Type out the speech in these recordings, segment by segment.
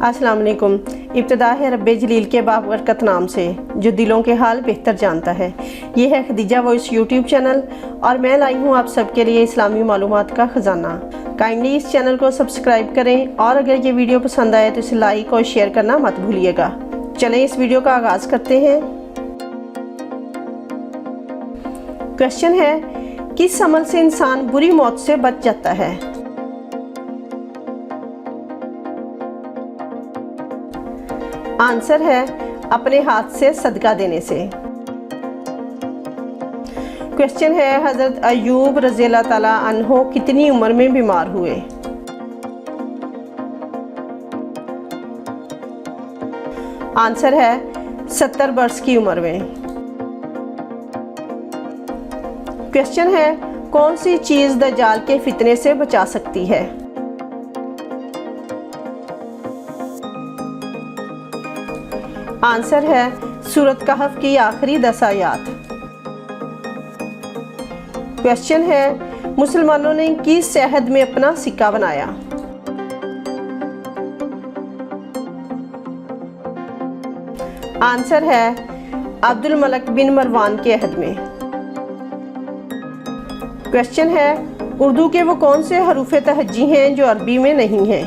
अस्सलाम वालेकुम। इब्तिदा है रब्बे जलील के बाबरकत नाम से जो दिलों के हाल बेहतर जानता है। ये है खदीजा वॉइस यूट्यूब चैनल और मैं लाई हूँ आप सबके लिए इस्लामी मालूमात का ख़जाना। काइंडली इस चैनल को सब्सक्राइब करें और अगर ये वीडियो पसंद आए तो इसे लाइक और शेयर करना मत भूलिएगा। चलें इस वीडियो का आगाज़ करते हैं। क्वेश्चन है, किस अमल से इंसान बुरी मौत से बच जाता है? आंसर है अपने हाथ से सदका देने से। क्वेश्चन है, हज़रत अय्यूब रज़ियल्लाहु ताला अन्हो कितनी उम्र में बीमार हुए? आंसर है 70 वर्ष की उम्र में। क्वेश्चन है, कौन सी चीज़ दज्जाल के फितने से बचा सकती है? आंसर है सूरत कहफ की आखिरी 10 आयत। क्वेश्चन है, मुसलमानों ने किस शहद में अपना सिक्का बनाया? आंसर है अब्दुल मलिक बिन मरवान के अहद में। क्वेश्चन है, उर्दू के वो कौन से हरूफ तहज्जी हैं जो अरबी में नहीं हैं?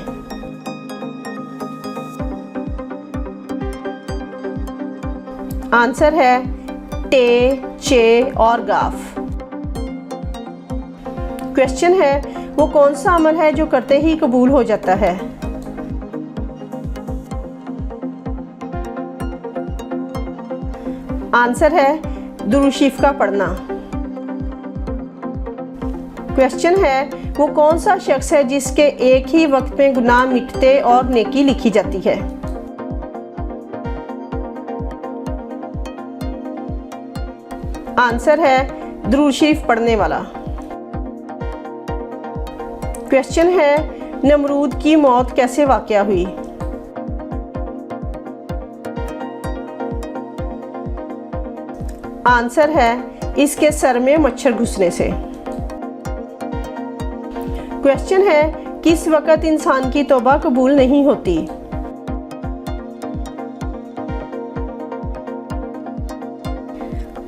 आंसर है टे, चे और गाफ। क्वेश्चन है, वो कौन सा अमल है जो करते ही कबूल हो जाता है? आंसर है दुरूद शरीफ का पढ़ना। क्वेश्चन है, वो कौन सा शख्स है जिसके एक ही वक्त में गुनाह मिटते और नेकी लिखी जाती है? आंसर है दुरूद शरीफ पढ़ने वाला। क्वेश्चन है, नमरूद की मौत कैसे वाक़या हुई? आंसर है इसके सर में मच्छर घुसने से। क्वेश्चन है, किस वक़्त इंसान की तौबा कबूल नहीं होती?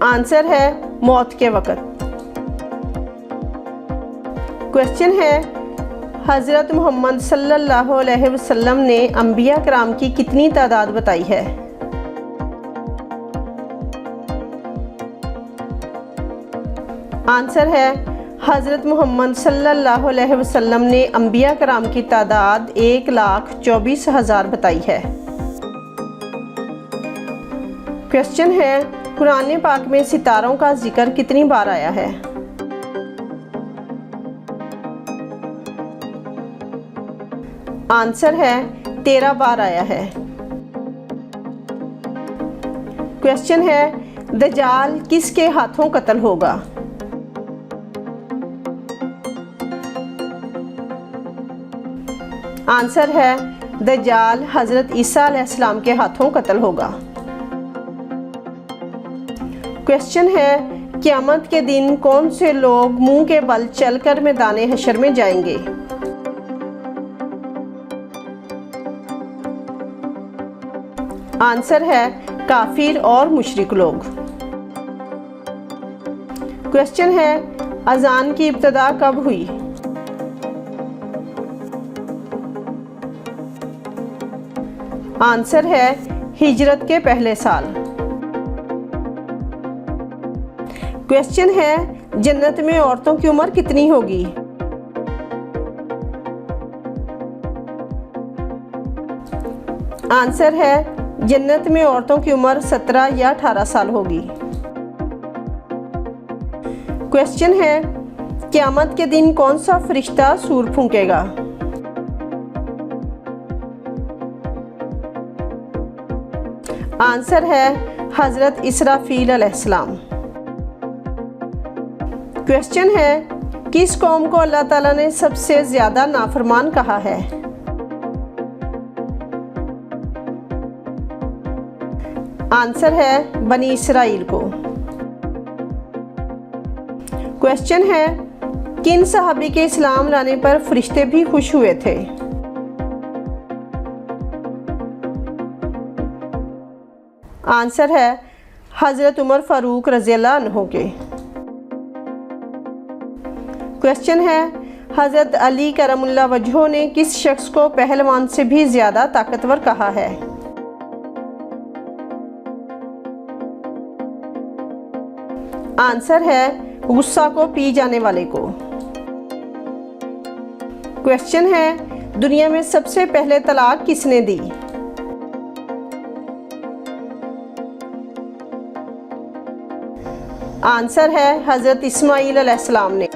आंसर है मौत के वक़्त। क्वेश्चन है, हज़रत मोहम्मद सल्लल्लाहु अलैहि वसल्लम ने अंबिया कराम की कितनी तादाद बताई है? आंसर है हज़रत मोहम्मद सल्लल्लाहु अलैहि वसल्लम ने अंबिया कराम की तादाद 1,24,000 बताई है। क्वेश्चन है, कुरान पाक में सितारों का जिक्र कितनी बार आया है? आंसर है 13 बार आया है। क्वेश्चन है, दज्जाल किसके हाथों कत्ल होगा? आंसर है दज्जाल हज़रत ईसा अलैहिस्सलाम के हाथों कत्ल होगा। क्वेश्चन है, क़यामत के दिन कौन से लोग मुंह के बल चलकर मैदाने हशर में जाएंगे? आंसर है काफिर और मुशरिक लोग। क्वेश्चन है, अजान की इब्तिदा कब हुई? आंसर है हिजरत के पहले साल। क्वेश्चन है, जन्नत में औरतों की उम्र कितनी होगी? आंसर है जन्नत में औरतों की उम्र 17 या 18 साल होगी। क्वेश्चन है, क़यामत के दिन कौन सा फरिश्ता सूर फूंकेगा? आंसर है हज़रत इसराफील अलैहिस्सलाम। क्वेश्चन है, किस कौम को अल्लाह ताला ने सबसे ज़्यादा नाफरमान कहा है? आंसर है बनी इसराइल को। क्वेश्चन है, किन सहाबी के इस्लाम लाने पर फरिश्ते भी खुश हुए थे? आंसर है हज़रत उमर फ़ारूक रज़ियल्लाहु अन्हु के। क्वेश्चन है हज़रत अली करमुल्लाह वजहो ने किस शख्स को पहलवान से भी ज़्यादा ताकतवर कहा है? आंसर है गुस्सा को पी जाने वाले को। क्वेश्चन है दुनिया में सबसे पहले तलाक किसने दी? आंसर है हज़रत इस्माईल अलैहिस्सलाम ने।